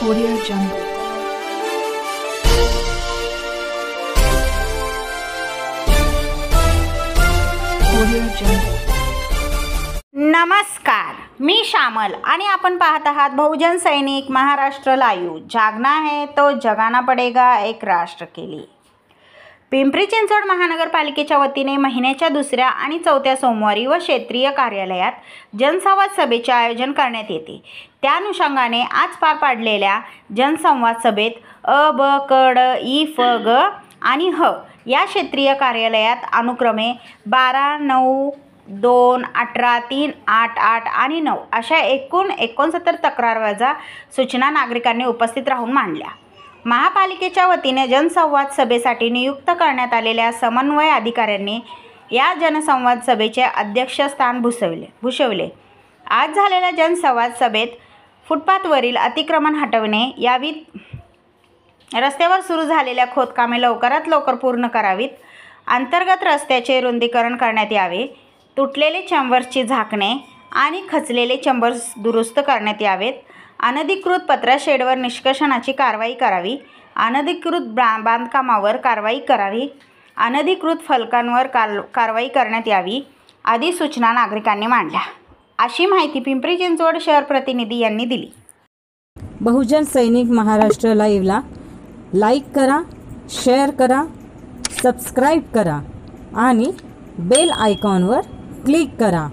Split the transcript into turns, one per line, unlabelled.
Audio Jungle. Audio Jungle.
नमस्कार, मी श्यामल आणि आपण पाहत आहात बहुजन सैनिक महाराष्ट्र लाईव्ह. जागना है तो जगाना पडेगा एक राष्ट्र के लिए. पिंपरी चिंचवड महानगरपालिकेच्या वतीने महिन्याच्या दुसऱ्या आणि चौथ्या सोमवारी व क्षेत्रीय कार्यालयात जनसंवाद सभेचे आयोजन करण्यात येते. त्या अनुषंगाने आज पार पाडलेल्या जनसंवाद सभेत अ, ब, क, ड, इ, फ, ग आणि ह या क्षेत्रीय कार्यालयात अनुक्रमे 12, 9, 2, 18, 3, 8, 8 आणि 9 अशा एकूण 69 तक्रारवजा सूचना नागरिकांनी उपस्थित राहून मांडल्या. महापालिकेच्या वतीने जनसंवाद सभेसाठी नियुक्त करण्यात आलेल्या समन्वय अधिकाऱ्यांनी या जनसंवाद सभेचे अध्यक्षस्थान भूषवले. आज झालेल्या जनसंवाद सभेत फुटपाथवरील अतिक्रमण हटवणे यावीत, रस्त्यावर सुरू झालेल्या खोदकामे लवकरात लवकर पूर्ण करावीत, अंतर्गत रस्त्याचे रुंदीकरण करण्यात यावे, तुटलेले चेंबर्सची झाकणे आणि खचलेले चेंबर्स दुरुस्त करण्यात यावेत, अनधिकृत पत्रा शेडवर निष्कर्षणाची कारवाई करावी, अनधिकृत बांधकामावर कारवाई करावी, अनधिकृत फलकांवर कारवाई करण्यात यावी आदी सूचना नागरिकांनी मांडल्या, अशी माहिती पिंपरी चिंचवड शहर प्रतिनिधी यांनी दिली.
बहुजन सैनिक महाराष्ट्र लाईव्हला लाईक करा, शेअर करा, सबस्क्राईब करा आणि बेल आयकॉनवर क्लिक करा.